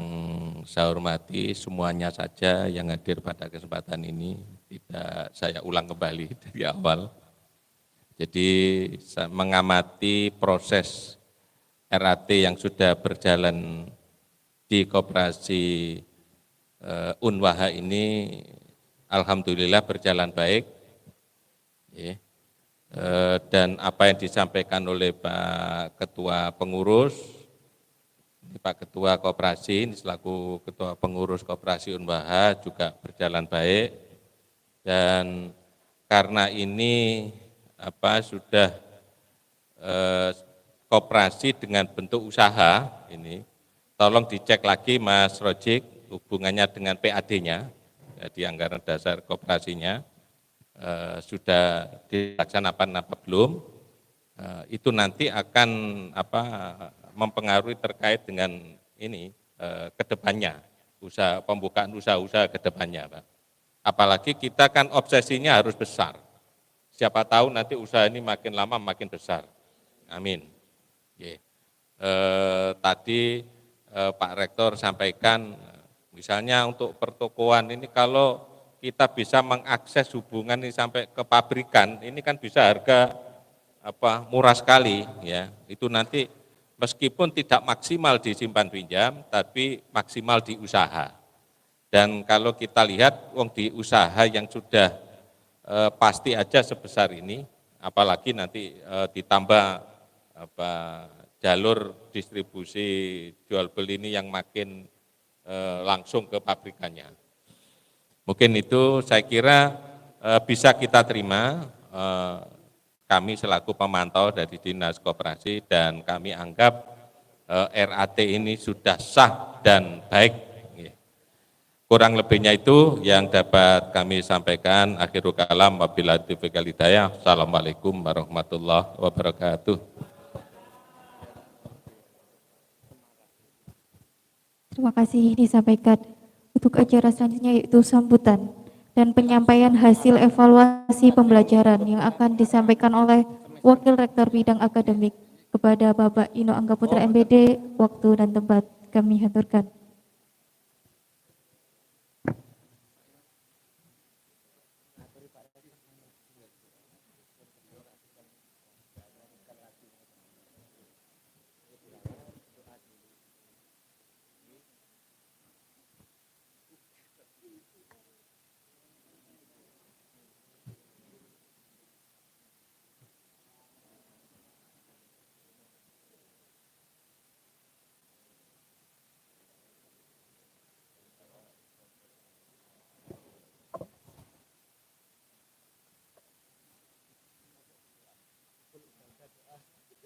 saya hormati semuanya saja yang hadir pada kesempatan ini, tidak saya ulang kembali dari awal. Jadi saya mengamati proses RAT yang sudah berjalan di Koperasi Unwaha ini, alhamdulillah berjalan baik. Dan apa yang disampaikan oleh Pak Ketua Pengurus, Pak Ketua Koperasi ini selaku Ketua Pengurus Koperasi Unwaha juga berjalan baik. Dan karena ini sudah koperasi dengan bentuk usaha ini, tolong dicek lagi Mas Rojik hubungannya dengan PAD-nya, di anggaran dasar koperasinya. Sudah dilaksanakan apa belum, itu nanti akan mempengaruhi terkait dengan ini kedepannya, pembukaan usaha-usaha kedepannya, Pak. Apalagi kita kan obsesinya harus besar. Siapa tahu nanti usaha ini makin lama makin besar. Amin. Tadi Pak Rektor sampaikan, misalnya untuk pertokoan ini kalau kita bisa mengakses hubungan ini sampai ke pabrikan, ini kan bisa harga murah sekali ya. Itu nanti meskipun tidak maksimal di simpan pinjam, tapi maksimal di usaha. Dan kalau kita lihat di usaha yang sudah pasti aja sebesar ini, apalagi nanti ditambah jalur distribusi jual beli ini yang makin langsung ke pabrikannya. Mungkin itu saya kira bisa kita terima, kami selaku pemantau dari Dinas Koperasi, dan kami anggap RAT ini sudah sah dan baik. Kurang lebihnya itu yang dapat kami sampaikan. Akhirul kalam, wabillahi taufiq wal hidayah. Assalamualaikum warahmatullahi wabarakatuh. Terima kasih disampaikan. Untuk acara selanjutnya yaitu sambutan dan penyampaian hasil evaluasi pembelajaran yang akan disampaikan oleh Wakil Rektor Bidang Akademik kepada Bapak Ino Anggaputra MPD. Waktu dan tempat kami haturkan.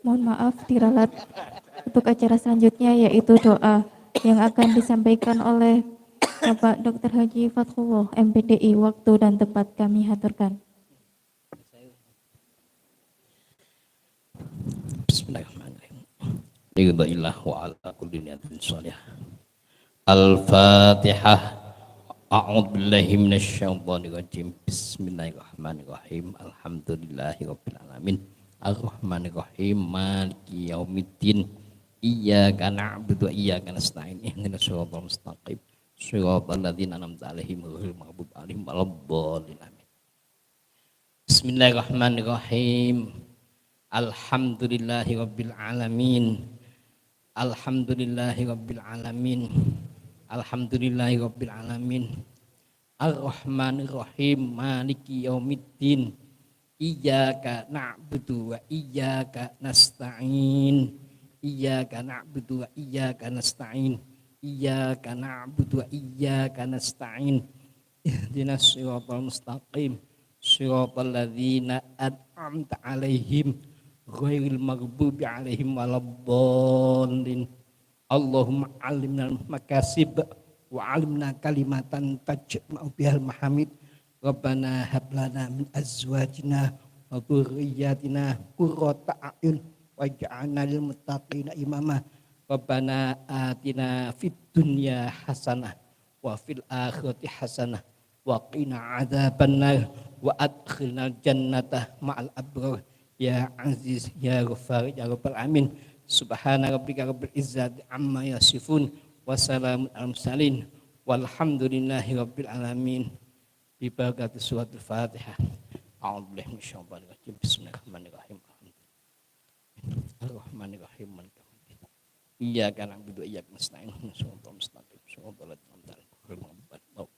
Mohon maaf diralat untuk acara selanjutnya yaitu doa yang akan disampaikan oleh Bapak Dr. Haji Fathullah MPDI. Waktu dan tempat kami haturkan. Bismillahirrahmanirrahim. Ridhaillah wa ala kulli niyatin shalihah. Al-Fatihah. A'udzu billahi minasy syaithanir rajim. Bismillahirrahmanirrahim. Alhamdulillahirabbil alamin. Ar-Rahmanir-Rahim. Maliki yaumiddin. Iyyaka na'budu wa iyyaka nasta'in. Ihdinas siratal mustaqim. Shiratal ladzina an'amta 'alaihim ghairil maghdubi 'alaihim waladdallin. Amin. Bismillahirrahmanirrahim. Alhamdulillahirabbil alamin. Alhamdulillahirabbil alamin. Alhamdulillahirabbil alamin. Ar-Rahmanir-Rahim. Maliki yaumiddin. Iyyaka na'budu wa iyyaka nasta'in. Iyyaka na'budu wa iyyaka nasta'in. Iyyaka na'budu wa iyyaka nasta'in. Ihdinas siratal mustaqim. Siratal ladzina an'amta 'alaihim ghairil maghdubi 'alaihim waladdallin. Allahumma 'allimna makasib wa 'allimna kalimatan tajma'u bihal mahamid. Rabbana hab lana min azwajina wa dhurriyyatina qurrata a'yun waj'alna lil muttaqina imama. Rabbana atina fid dunya hasanah wa fil akhirati hasanah wa qina adzabannar wa adkhilnal jannata ma'al abrar ya aziz ya ghafar ya rabbal alamin. Subhana rabbika rabbil izzati amma yasifun wa salamun alal mursalin walhamdulillahi rabbil alamin. Bi barakati suratul Fatihah. A'udzu billahi minasyaitonir rajim. Bismillahirrahmanirrahim. Ar-Rahmanir-Rahim. Iyyaka na'budu wa iyyaka nasta'in. Shiratal mustaqim. Shiratal ladzina an'amta 'alaihim ghairil maghdubi 'alaihim.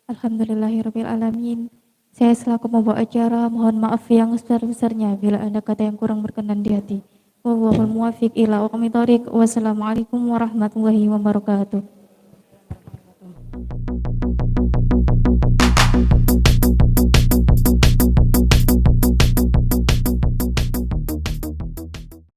Alhamdulillahirabbil alamin. Saya selaku pembawa acara mohon maaf yang sebesar-besarnya bila ada kata yang kurang berkenan di hati. Wallahul muwaffiq ila aqwamit thoriq. Wassalamualaikum warahmatullahi wabarakatuh.